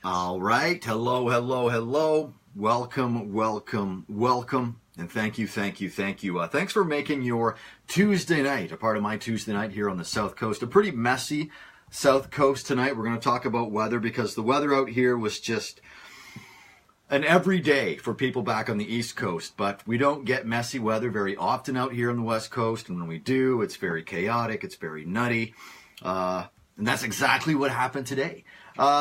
All right. Hello, hello, hello. Welcome, welcome, welcome. And thank you. Thanks for making your Tuesday night a part of my Tuesday night here on the South Coast. A pretty messy South Coast tonight. We're going to talk about weather because the weather out here was just an everyday for people back on the East Coast. But we don't get messy weather very often out here on the West Coast. And when we do, it's very chaotic. It's very nutty. And that's exactly what happened today.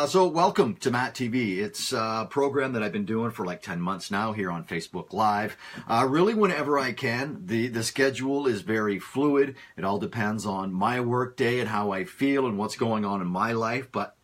So welcome to MattTv. It's a program that I've been doing for like 10 months now here on Facebook Live. Really whenever I can. The schedule is very fluid. It all depends on my work day and how I feel and what's going on in my life. But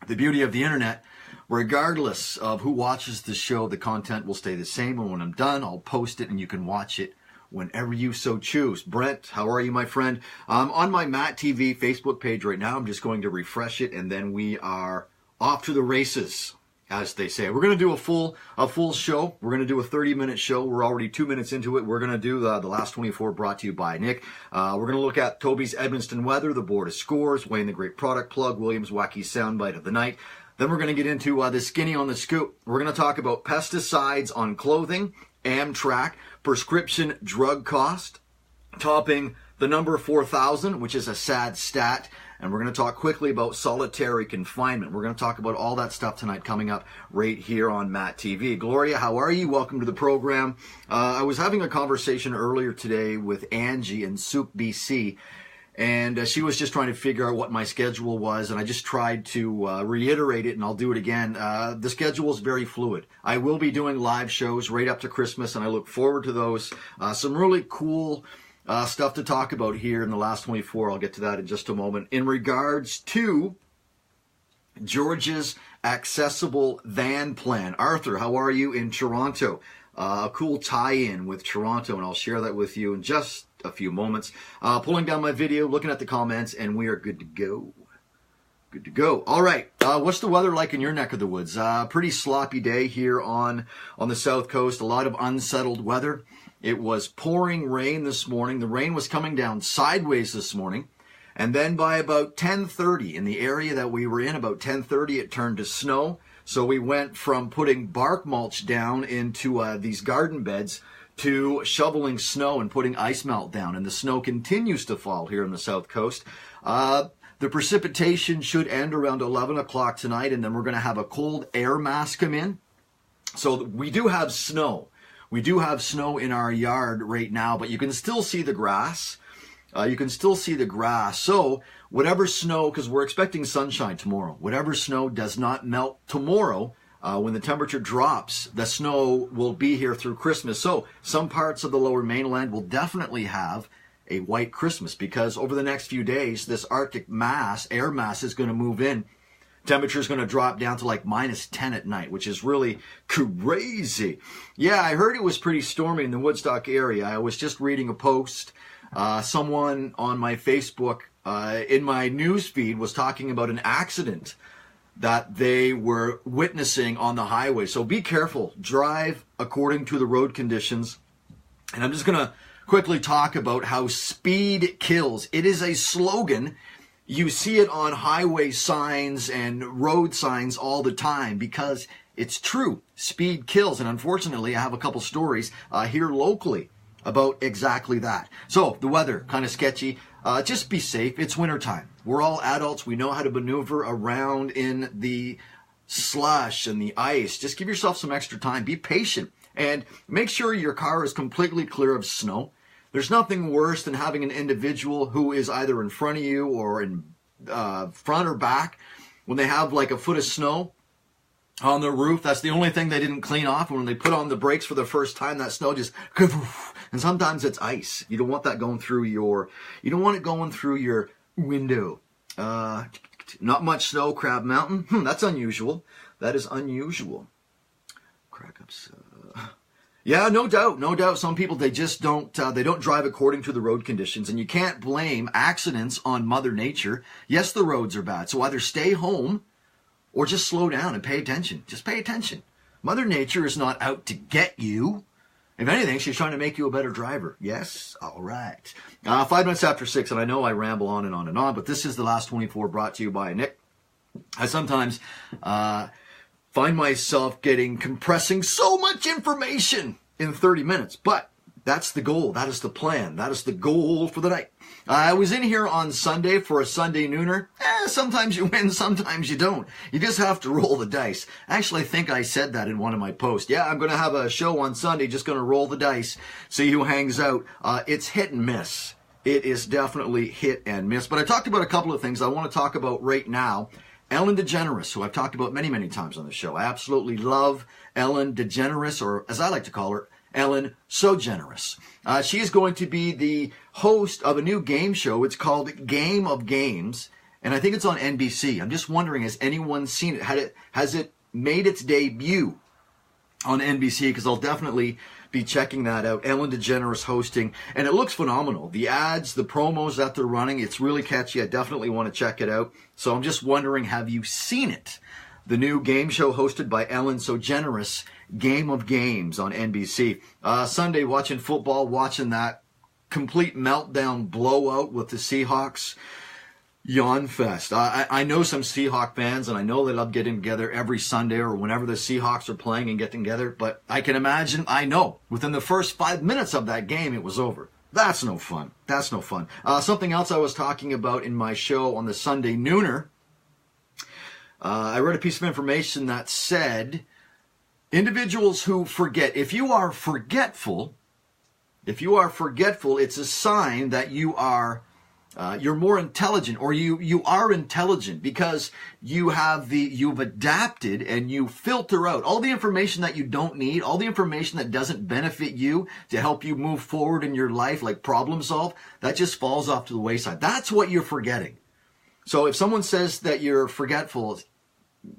the beauty of the internet, regardless of who watches the show, the content will stay the same. And when I'm done, I'll post it and you can watch it whenever you so choose. Brent, how are you, my friend? On my MattTv Facebook page right now, I'm just going to refresh it, and then we are off to the races, as they say. We're going to do a full show. We're going to do a 30-minute show. We're already 2 minutes into it. We're going to do the last 24 brought to you by Nick. We're going to look at Toby's Edmonton weather, the board of scores, Wayne the Great product plug, William's wacky soundbite of the night. Then we're going to get into the skinny on the scoop. We're going to talk about pesticides on clothing, Amtrak, prescription drug cost, topping the number 4,000, which is a sad stat. And we're going to talk quickly about solitary confinement. We're going to talk about all that stuff tonight coming up right here on MattTv. Gloria, how are you? Welcome to the program. I was having a conversation earlier today with Angie in Souk, BC. And she was just trying to figure out what my schedule was, and I just tried to reiterate it, and I'll do it again. The schedule is very fluid. I will be doing live shows right up to Christmas, and I look forward to those. Some really cool stuff to talk about here in the last 24. I'll get to that in just a moment. In regards to George's accessible van plan. Arthur, how are you in Toronto? A cool tie-in with Toronto, and I'll share that with you in just a few moments. Pulling down my video, looking at the comments, and we are good to go. Good to go. All right. What's the weather like in your neck of the woods? Pretty sloppy day here on the South Coast. A lot of unsettled weather. It was pouring rain this morning. The rain was coming down sideways this morning. And then by about 10:30, in the area that we were in, about 10:30, it turned to snow. So we went from putting bark mulch down into these garden beds to shoveling snow and putting ice melt down. And the snow continues to fall here on the South Coast. The precipitation should end around 11 o'clock tonight, and then we're going to have a cold air mass come in. So we do have snow. We do have snow in our yard right now, but you can still see the grass. So whatever snow, because we're expecting sunshine tomorrow, whatever snow does not melt tomorrow, when the temperature drops, the snow will be here through Christmas. So some parts of the lower mainland will definitely have a white Christmas because over the next few days, this Arctic mass, air mass, is going to move in. Temperature is going to drop down to like -10 at night, which is really crazy. Yeah, I heard it was pretty stormy in the Woodstock area. I was just reading a post. Someone on my Facebook, in my news feed, was talking about an accident that they were witnessing on the highway. So be careful. Drive according to the road conditions. And I'm just going to quickly talk about how speed kills. It is a slogan. You see it on highway signs and road signs all the time because it's true. Speed kills. And unfortunately, I have a couple stories here locally about exactly that. So the weather, kind of sketchy. Just be safe. It's wintertime. We're all adults. We know how to maneuver around in the slush and the ice. Just give yourself some extra time. Be patient and make sure your car is completely clear of snow. There's nothing worse than having an individual who is either in front of you or in front or back when they have like a foot of snow on their roof. That's the only thing they didn't clean off. And when they put on the brakes for the first time, that snow just, and sometimes it's ice. You don't want that going through you don't want it going through your window. Not much snow, Crab Mountain. That's unusual. That is unusual. Crack ups. Yeah, no doubt. Some people, they just don't drive according to the road conditions, and you can't blame accidents on Mother Nature. Yes, the roads are bad, so either stay home or just slow down and pay attention. Just pay attention. Mother Nature is not out to get you. If anything, she's trying to make you a better driver. Yes? All right. 5 minutes after 6, and I know I ramble on and on and on, but this is the last 24 brought to you by Nick. I sometimes find myself compressing so much information in 30 minutes, but that's the goal. That is the plan. That is the goal for the night. I was in here on Sunday for a Sunday nooner. Sometimes you win, sometimes you don't. You just have to roll the dice. Actually, I think I said that in one of my posts. Yeah, I'm going to have a show on Sunday, just going to roll the dice, see who hangs out. It's hit and miss. It is definitely hit and miss. But I talked about a couple of things I want to talk about right now. Ellen DeGeneres, who I've talked about many, many times on the show. I absolutely love Ellen DeGeneres, or as I like to call her, Ellen So Generous. She is going to be the host of a new game show. It's called Game of Games, and I think it's on NBC. I'm just wondering, has anyone seen it? Has it made its debut on NBC? Because I'll definitely be checking that out. Ellen DeGeneres hosting, and it looks phenomenal. The ads, the promos that they're running, it's really catchy. I definitely want to check it out. So I'm just wondering, have you seen it? The new game show hosted by Ellen So Generous, Game of Games on NBC. Sunday, watching football, watching that complete meltdown blowout with the Seahawks. Yawn fest. I know some Seahawk fans, and I know they love getting together every Sunday or whenever the Seahawks are playing and getting together, but I can imagine, I know, within the first 5 minutes of that game, it was over. That's no fun. That's no fun. Something else I was talking about in my show on the Sunday Nooner, I read a piece of information that said individuals who forget, if you are forgetful, it's a sign that you're more intelligent, or you are intelligent, because you've adapted and you filter out all the information that you don't need, all the information that doesn't benefit you to help you move forward in your life, like problem solve, that just falls off to the wayside. That's what you're forgetting. So if someone says that you're forgetful,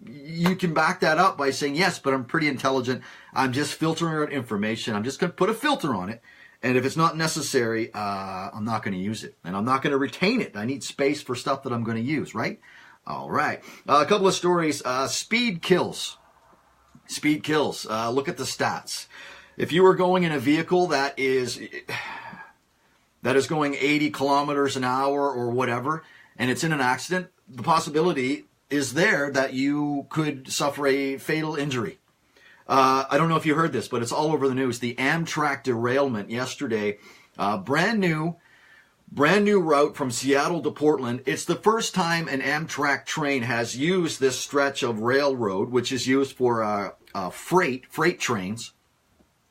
you can back that up by saying, yes, but I'm pretty intelligent. I'm just filtering out information. I'm just going to put a filter on it. And if it's not necessary, I'm not going to use it. And I'm not going to retain it. I need space for stuff that I'm going to use, right? All right. A couple of stories. Speed kills. Speed kills. Look at the stats. If you are going in a vehicle that is going 80 kilometers an hour or whatever, and it's in an accident, the possibility is there that you could suffer a fatal injury. I don't know if you heard this, but it's all over the news. The Amtrak derailment yesterday, brand new route from Seattle to Portland. It's the first time an Amtrak train has used this stretch of railroad, which is used for freight trains.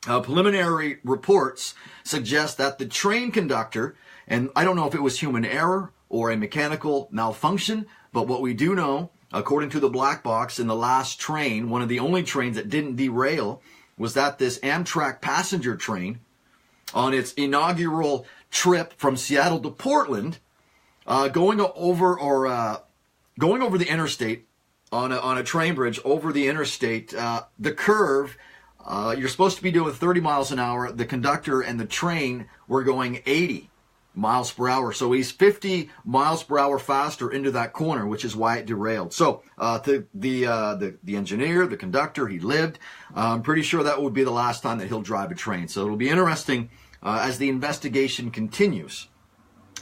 Preliminary reports suggest that the train conductor, and I don't know if it was human error or a mechanical malfunction, but what we do know, according to the black box in the last train, one of the only trains that didn't derail, was that this Amtrak passenger train, on its inaugural trip from Seattle to Portland, going over the interstate on a train bridge over the interstate, the curve, you're supposed to be doing 30 miles an hour. The conductor and the train were going 80 miles per hour. So he's 50 miles per hour faster into that corner, which is why it derailed. So the engineer, the conductor, he lived. I'm pretty sure that would be the last time that he'll drive a train. So it'll be interesting as the investigation continues.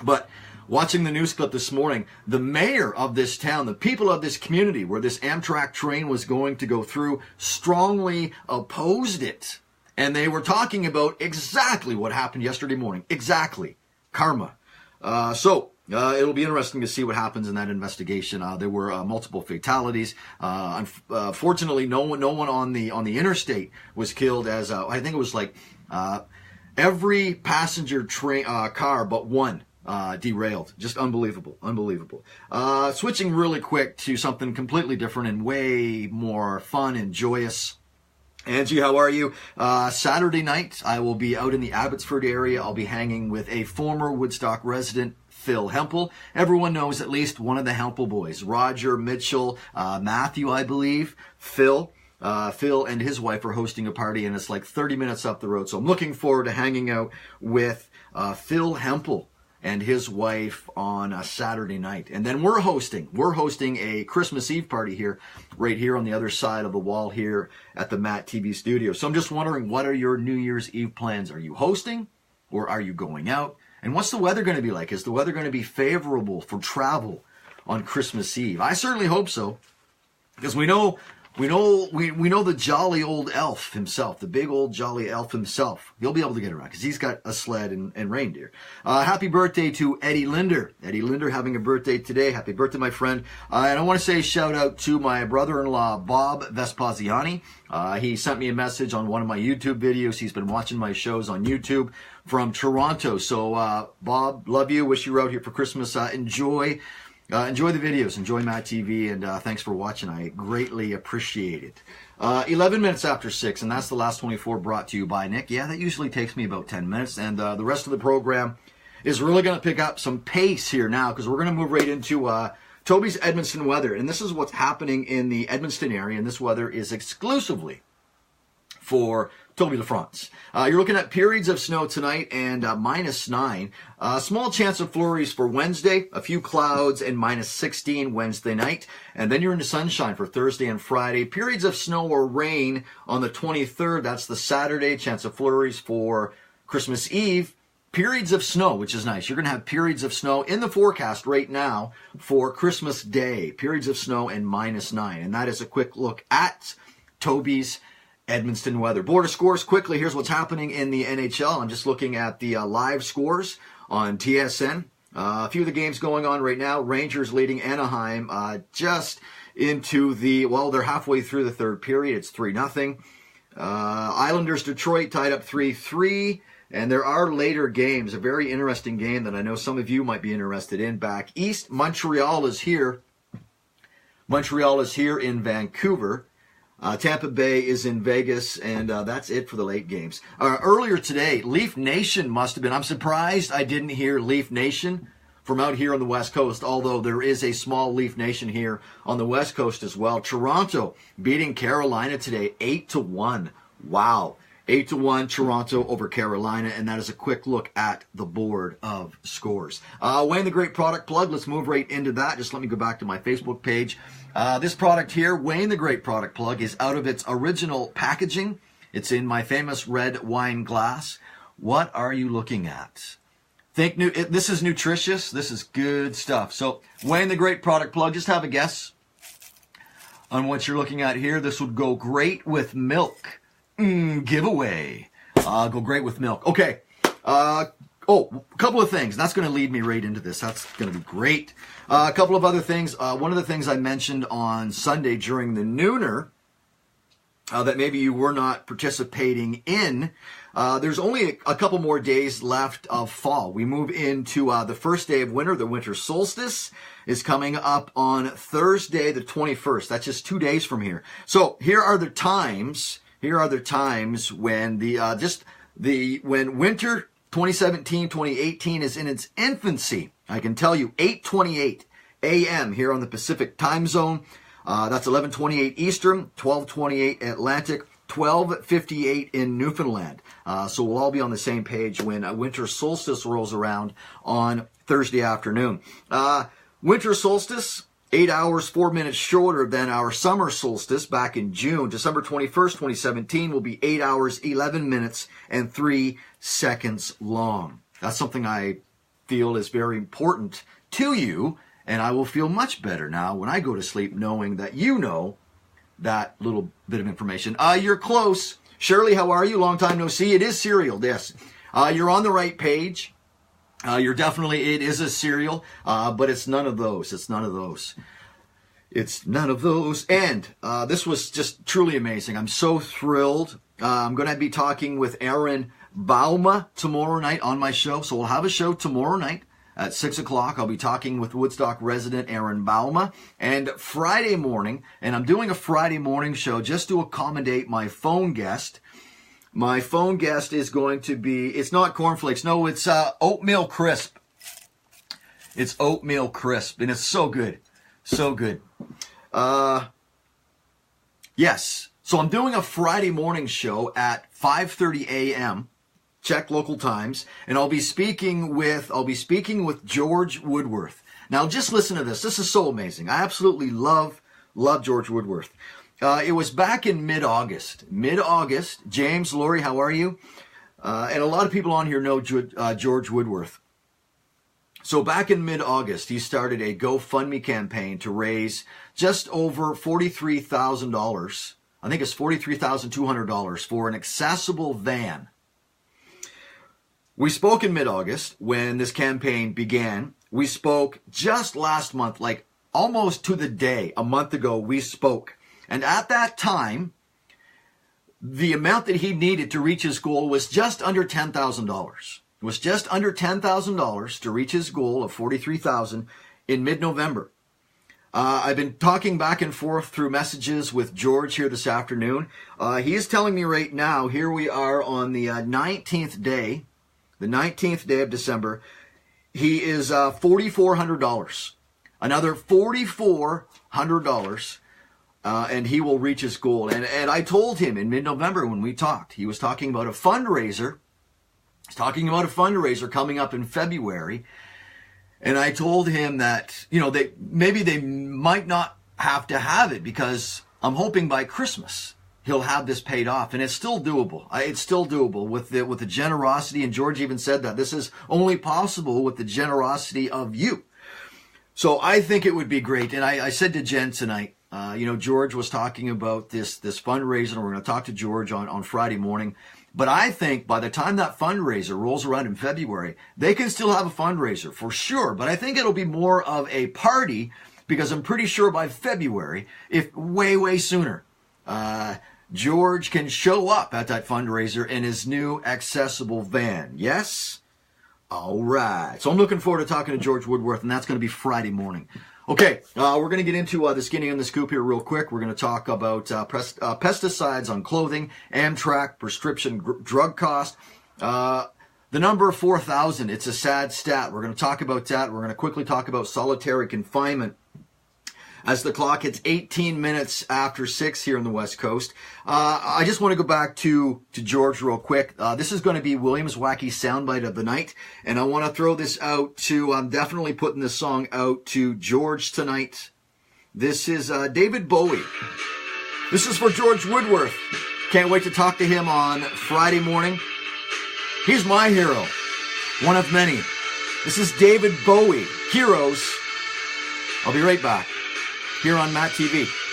But watching the news clip this morning, the mayor of this town, the people of this community where this Amtrak train was going to go through, strongly opposed it. And they were talking about exactly what happened yesterday morning. Exactly. Karma. So it'll be interesting to see what happens in that investigation. There were multiple fatalities. Unfortunately, no one on the interstate was killed. As I think it was like every passenger train car but one derailed. Just unbelievable. Switching really quick to something completely different and way more fun and joyous. Angie, how are you? Saturday night, I will be out in the Abbotsford area. I'll be hanging with a former Woodstock resident, Phil Hempel. Everyone knows at least one of the Hempel boys. Roger, Mitchell, Matthew, I believe. Phil and his wife are hosting a party, and it's like 30 minutes up the road. So I'm looking forward to hanging out with Phil Hempel and his wife on a Saturday night. And then we're hosting a Christmas Eve party here, right here on the other side of the wall here at the MattTv studio. So I'm just wondering, what are your New Year's Eve plans? Are you hosting or are you going out? And what's the weather going to be like? Is the weather going to be favorable for travel on Christmas Eve. I certainly hope so, because we know the jolly old elf himself, the big old jolly elf himself. He'll be able to get around because he's got a sled and reindeer. Happy birthday to Eddie Linder. Eddie Linder having a birthday today. Happy birthday, my friend. And I want to say shout out to my brother-in-law, Bob Vespasiani. He sent me a message on one of my YouTube videos. He's been watching my shows on YouTube from Toronto. So, Bob, love you. Wish you were out here for Christmas. Enjoy the videos. Enjoy MattTv, and thanks for watching. I greatly appreciate it. 11 minutes after 6, and that's the last 24 brought to you by Nick. Yeah, that usually takes me about 10 minutes, and the rest of the program is really going to pick up some pace here now, because we're going to move right into Toby's Edmonton weather. And this is what's happening in the Edmonton area, and this weather is exclusively for Toby LaFrance. You're looking at periods of snow tonight and -9. Small chance of flurries for Wednesday, a few clouds, and -16 Wednesday night. And then you're into sunshine for Thursday and Friday. Periods of snow or rain on the 23rd. That's the Saturday. Chance of flurries for Christmas Eve. Periods of snow, which is nice. You're going to have periods of snow in the forecast right now for Christmas Day. Periods of snow and -9. And that is a quick look at Toby's Edmonton weather. Border scores quickly. Here's what's happening in the NHL. I'm just looking at the live scores on TSN. A few of the games going on right now. Rangers leading Anaheim just into they're halfway through the third period. It's 3-0. Islanders Detroit tied up 3-3. And there are later games. A very interesting game that I know some of you might be interested in. Back east, Montreal is here. Montreal is here in Vancouver. Tampa Bay is in Vegas, and that's it for the late games. Earlier today, Leaf Nation must have been. I'm surprised I didn't hear Leaf Nation from out here on the West Coast, although there is a small Leaf Nation here on the West Coast as well. Toronto beating Carolina today, 8-1. Wow. 8-1 Toronto over Carolina, and that is a quick look at the board of scores. Wayne the Great Product Plug, let's move right into that. Just let me go back to my Facebook page. This product here, Wayne the Great Product Plug, is out of its original packaging. It's in my famous red wine glass. What are you looking at? This is nutritious. This is good stuff. So, Wayne the Great Product Plug, just have a guess on what you're looking at here. This would go great with milk. Giveaway. Go great with milk. Okay. A couple of things. That's going to lead me right into this. That's going to be great. A couple of other things. One of the things I mentioned on Sunday during the Nooner that maybe you were not participating in, there's only a couple more days left of fall. We move into the first day of winter. The winter solstice is coming up on Thursday, the 21st. That's just 2 days from here. So here are the times. Here are the times when when winter 2017-2018 is in its infancy. I can tell you 8:28 a.m. here on the Pacific time zone. That's 11:28 Eastern, 12:28 Atlantic, 12:58 in Newfoundland. So we'll all be on the same page when winter solstice rolls around on Thursday afternoon. Winter solstice, 8 hours, 4 minutes shorter than our summer solstice back in June. December 21st, 2017 will be 8 hours, 11 minutes, and 3 seconds long. That's something I feel is very important to you, and I will feel much better now when I go to sleep knowing that you know that little bit of information. You're close. Shirley, how are you? Long time no see. It is cereal, yes. You're on the right page. It is a cereal, but it's none of those. It's none of those. It's none of those. And this was just truly amazing. I'm so thrilled. I'm going to be talking with Aaron Bauma tomorrow night on my show. So we'll have a show tomorrow night at 6 o'clock. I'll be talking with Woodstock resident Aaron Bauma. And Friday morning, and I'm doing a Friday morning show just to accommodate my phone guest. My phone guest is going to be, it's not cornflakes. No, it's oatmeal crisp. It's oatmeal crisp, and it's so good. So good. Yes. So I'm doing a Friday morning show at 5:30 a.m. Check local times, and I'll be speaking with George Woodworth. Now, just listen to this. This is so amazing. I absolutely love George Woodworth. It was back in mid-August. James, Lori, how are you? And a lot of people on here know George Woodworth. So back in mid-August, he started a GoFundMe campaign to raise just over $43,000. I think it's $43,200 for an accessible van. We spoke in mid-August when this campaign began. We spoke just last month, like almost to the day, a month ago, we spoke. And at that time, the amount that he needed to reach his goal was just under $10,000. It was just under $10,000 to reach his goal of $43,000 in mid-November. I've been talking back and forth through messages with George here this afternoon. He is telling me right now, here we are on the 19th day of December. He is $4,400. Another $4,400. And he will reach his goal. And I told him in mid-November when we talked, he was talking about a fundraiser. He's talking about a fundraiser coming up in February. And I told him that, maybe they might not have to have it because I'm hoping by Christmas he'll have this paid off. And it's still doable. It's still doable with the generosity. And George even said that this is only possible with the generosity of you. So I think it would be great. And I said to Jen tonight, George was talking about this fundraiser, and we're going to talk to George on Friday morning. But I think by the time that fundraiser rolls around in February, they can still have a fundraiser for sure. But I think it'll be more of a party because I'm pretty sure by February, if way sooner, George can show up at that fundraiser in his new accessible van. Yes? All right. So I'm looking forward to talking to George Woodworth, and that's going to be Friday morning. Okay, we're going to get into the skinny and the scoop here real quick. We're going to talk about pesticides on clothing, Amtrak, prescription drug cost. The number 4,000, it's a sad stat. We're going to talk about that. We're going to quickly talk about solitary confinement. As the clock hits 18 minutes after 6 here on the West Coast. I just want to go back to George real quick. This is going to be William's wacky soundbite of the night. And I want to throw this out to, I'm definitely putting this song out to George tonight. This is David Bowie. This is for George Woodworth. Can't wait to talk to him on Friday morning. He's my hero. One of many. This is David Bowie, Heroes. I'll be right back. Here on MattTv.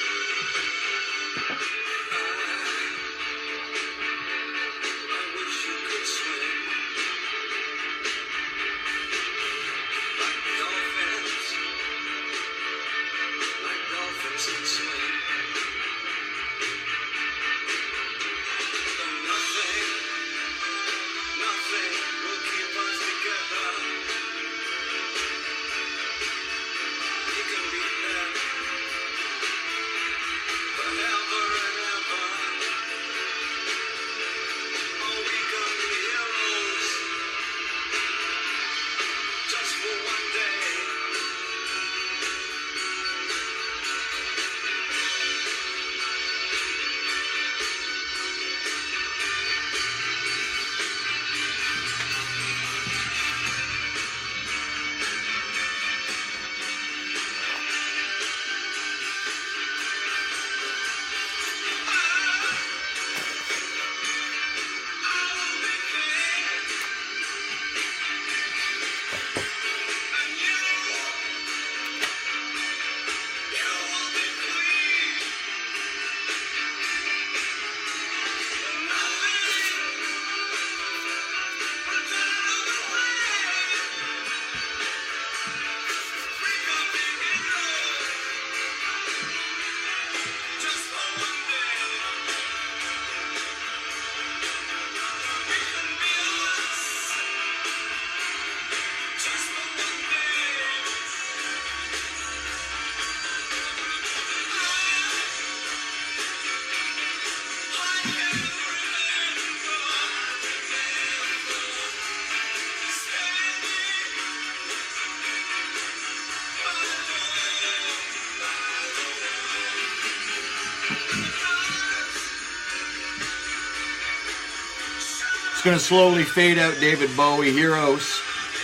Going to slowly fade out David Bowie, Heroes,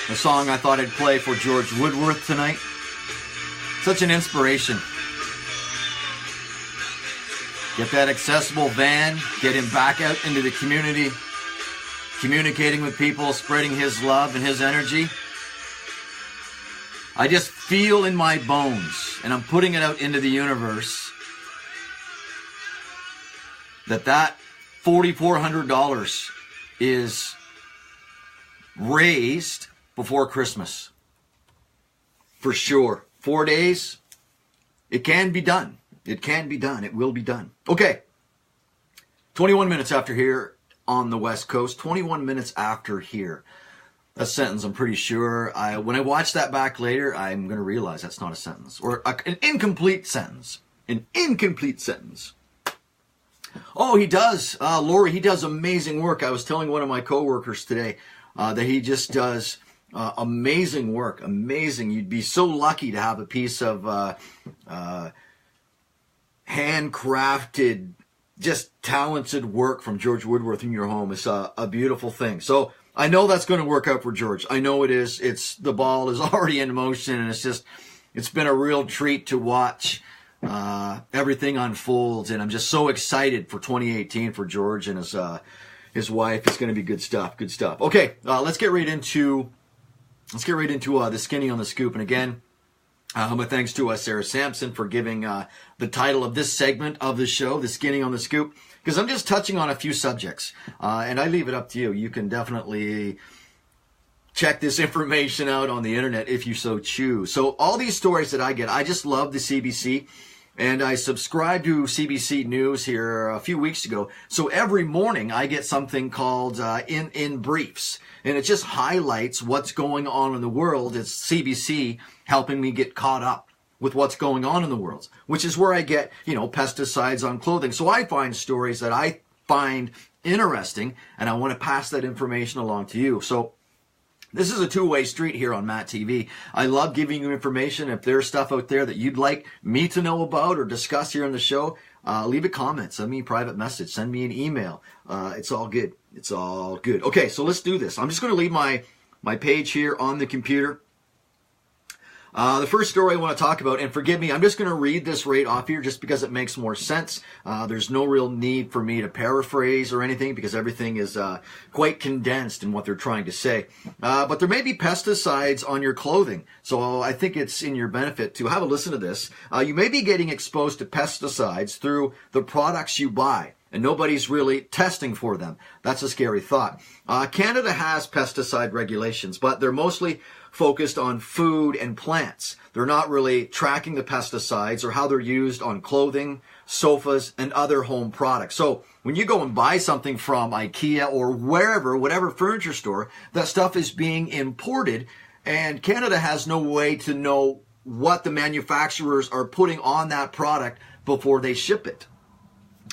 a song I thought I'd play for George Woodworth tonight. Such an inspiration. Get that accessible van, get him back out into the community, communicating with people, spreading his love and his energy. I just feel in my bones, and I'm putting it out into the universe, that $4,400 is raised before Christmas. For sure. 4 days, it can be done. It can be done. It will be done. Okay. 21 minutes after here on the West Coast. 21 minutes after here. A sentence, I'm pretty sure. When I watch that back later, I'm going to realize that's not a sentence. Or an incomplete sentence. An incomplete sentence. Oh, he does. Lori, he does amazing work. I was telling one of my coworkers today that he just does amazing work. Amazing. You'd be so lucky to have a piece of handcrafted, just talented work from George Woodworth in your home. It's a beautiful thing. So I know that's going to work out for George. I know it is. The ball is already in motion, and it's been a real treat to watch everything unfolds, and I'm just so excited for 2018 for George and his wife. It's going to be good stuff. Good stuff. Okay, let's get right into the Skinny on the Scoop. And again, my thanks to Sarah Sampson for giving the title of this segment of the show, the Skinny on the Scoop, because I'm just touching on a few subjects, and I leave it up to you. You can definitely check this information out on the internet if you so choose. So all these stories that I get, I just love the CBC. And I subscribed to CBC News here a few weeks ago. So every morning I get something called in briefs. And it just highlights what's going on in the world. It's CBC helping me get caught up with what's going on in the world, which is where I get, pesticides on clothing. So I find stories that I find interesting, and I want to pass that information along to you. So this is a two-way street here on MattTv. I love giving you information. If there's stuff out there that you'd like me to know about or discuss here on the show, leave a comment, send me a private message, send me an email. It's all good. It's all good. Okay, so let's do this. I'm just going to leave my page here on the computer. The first story I want to talk about, and forgive me, I'm just going to read this right off here just because it makes more sense. There's no real need for me to paraphrase or anything because everything is quite condensed in what they're trying to say. But there may be pesticides on your clothing, so I think it's in your benefit to have a listen to this. You may be getting exposed to pesticides through the products you buy, and nobody's really testing for them. That's a scary thought. Canada has pesticide regulations, but they're mostly focused on food and plants. They're not really tracking the pesticides or how they're used on clothing, sofas, and other home products. So when you go and buy something from IKEA or wherever, whatever furniture store, that stuff is being imported, and Canada has no way to know what the manufacturers are putting on that product before they ship it.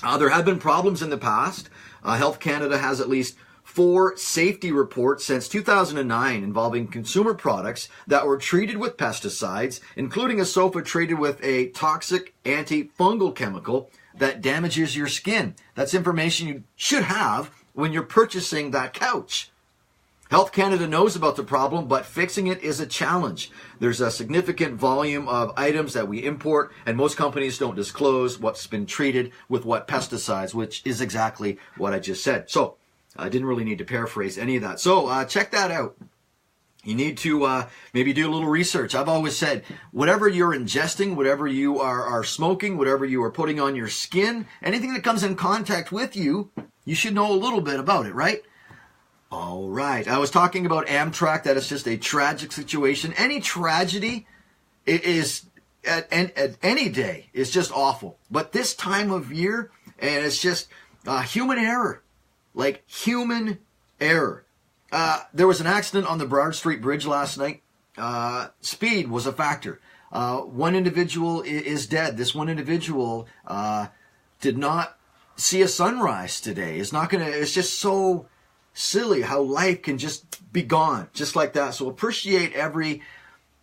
There have been problems in the past. Health Canada has at least 4 safety reports since 2009 involving consumer products that were treated with pesticides, including a sofa treated with a toxic antifungal chemical that damages your skin. That's information you should have when you're purchasing that couch. Health Canada knows about the problem, but fixing it is a challenge. There's a significant volume of items that we import, and most companies don't disclose what's been treated with what pesticides, which is exactly what I just said. So I didn't really need to paraphrase any of that. So check that out. You need to maybe do a little research. I've always said, whatever you're ingesting, whatever you are smoking, whatever you are putting on your skin, anything that comes in contact with you, you should know a little bit about it, right? All right. I was talking about Amtrak. That is just a tragic situation. Any tragedy is at any day is just awful. But this time of year, and it's just human error. Like human error. There was an accident on the Broward Street Bridge last night. Speed was a factor. One individual is dead. This one individual did not see a sunrise today. It's just so silly how life can just be gone just like that. So appreciate every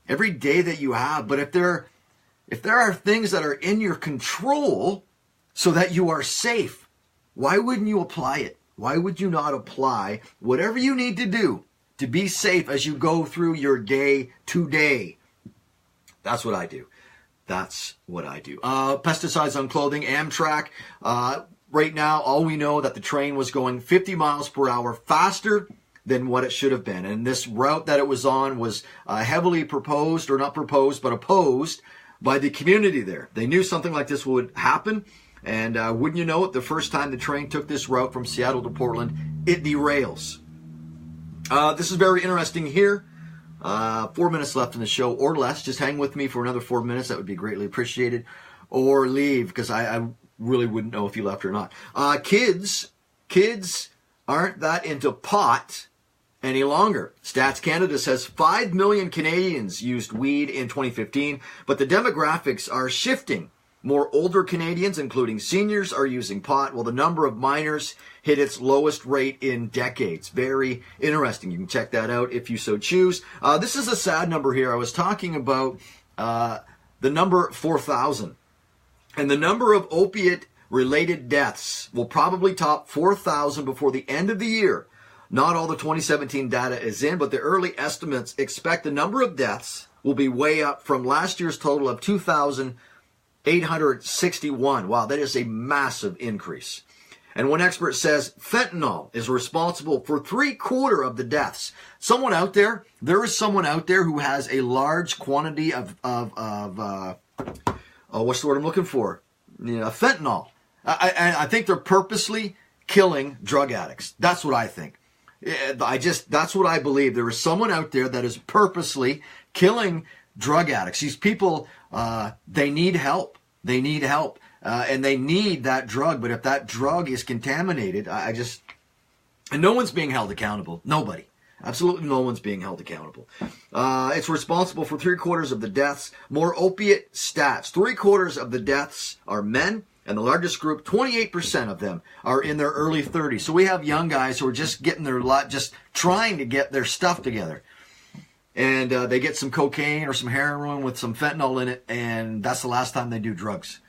day that you have. But if there are things that are in your control so that you are safe, why wouldn't you apply it? Why would you not apply whatever you need to do to be safe as you go through your day to day? That's what I do. That's what I do. Pesticides on clothing, Amtrak. Right now, all we know that the train was going 50 miles per hour faster than what it should have been. And this route that it was on was heavily proposed, or not proposed, but opposed by the community there. They knew something like this would happen. And wouldn't you know it, the first time the train took this route from Seattle to Portland, it derails. This is very interesting here. 4 minutes left in the show or less. Just hang with me for another 4 minutes. That would be greatly appreciated. Or leave, because I really wouldn't know if you left or not. Kids aren't that into pot any longer. Stats Canada says 5 million Canadians used weed in 2015, but the demographics are shifting. More older Canadians, including seniors, are using pot, while the number of minors hit its lowest rate in decades. Very interesting. You can check that out if you so choose. This is a sad number here. I was talking about the number 4,000. And the number of opiate-related deaths will probably top 4,000 before the end of the year. Not all the 2017 data is in, but the early estimates expect the number of deaths will be way up from last year's total of 2,861. Wow, that is a massive increase. And one expert says fentanyl is responsible for 3/4 of the deaths. There is someone out there who has a large quantity of what's the word I'm looking for? Fentanyl. I think they're purposely killing drug addicts. That's what I think. That's what I believe. There is someone out there that is purposely killing drug addicts. These people, they need help. They need help. And they need that drug. But if that drug is contaminated, and no one's being held accountable. Nobody. Absolutely no one's being held accountable. It's responsible for 3/4 of the deaths. More opiate stats. 3/4 of the deaths are men, and the largest group, 28% of them, are in their early 30s. So we have young guys who are just just trying to get their stuff together. And they get some cocaine or some heroin with some fentanyl in it, and that's the last time they do drugs.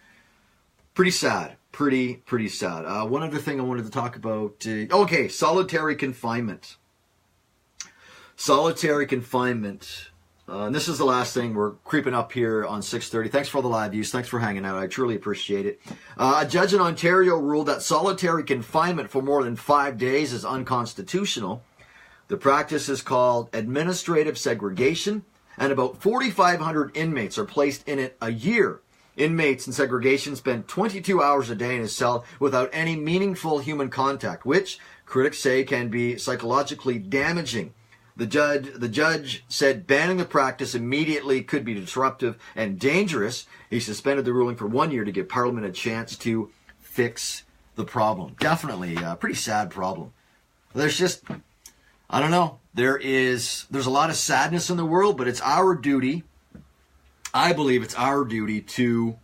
Pretty sad. Pretty sad. One other thing I wanted to talk about. Solitary confinement. Solitary confinement. And this is the last thing. We're creeping up here on 6:30. Thanks for all the live views. Thanks for hanging out. I truly appreciate it. A judge in Ontario ruled that solitary confinement for more than 5 days is unconstitutional. The practice is called administrative segregation, and about 4,500 inmates are placed in it a year. Inmates in segregation spend 22 hours a day in a cell without any meaningful human contact, which critics say can be psychologically damaging. The judge said banning the practice immediately could be disruptive and dangerous. He suspended the ruling for 1 year to give Parliament a chance to fix the problem. Definitely a pretty sad problem. There's just, I don't know, there's a lot of sadness in the world, but it's our duty, I believe it's our duty to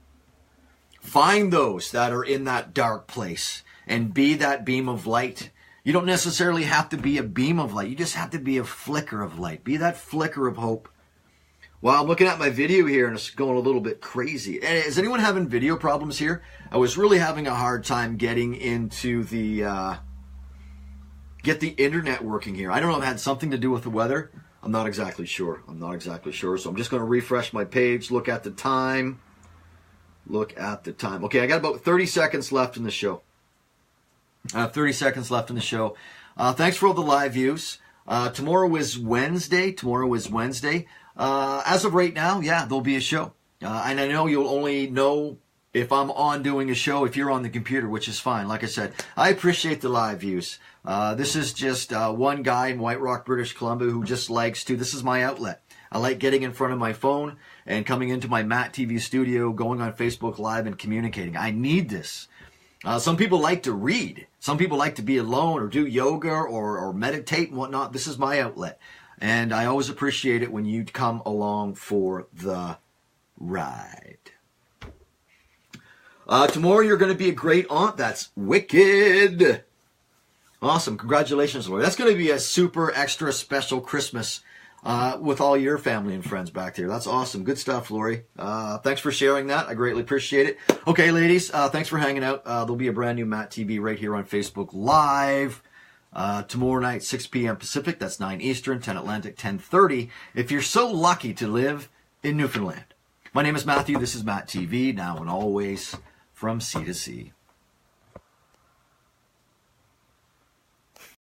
find those that are in that dark place and be that beam of light. You don't necessarily have to be a beam of light. You just have to be a flicker of light. Be that flicker of hope. Well, I'm looking at my video here and it's going a little bit crazy. Is anyone having video problems here? I was really having a hard time getting into get the internet working here. I don't know if it had something to do with the weather. I'm not exactly sure. So I'm just going to refresh my page, look at the time. Okay, I got about 30 seconds left in the show. 30 seconds left in the show. Thanks for all the live views. Tomorrow is Wednesday. As of right now, yeah, there'll be a show. And I know you'll only know if I'm on doing a show if you're on the computer, which is fine. Like I said, I appreciate the live views. This is just one guy in White Rock, British Columbia who just likes to, this is my outlet. I like getting in front of my phone and coming into my MattTv studio, going on Facebook Live and communicating. I need this. Some people like to read. Some people like to be alone or do yoga or meditate and whatnot. This is my outlet. And I always appreciate it when you come along for the ride. Tomorrow you're going to be a great aunt. That's wicked. Awesome. Congratulations, Lori. That's going to be a super extra special Christmas with all your family and friends back there. That's awesome. Good stuff, Lori. Thanks for sharing that. I greatly appreciate it. Okay, ladies, thanks for hanging out. There'll be a brand new MattTv right here on Facebook Live tomorrow night, 6 p.m. Pacific. That's 9 Eastern, 10 Atlantic, 10:30. If you're so lucky to live in Newfoundland. My name is Matthew. This is MattTv, now and always from sea to sea.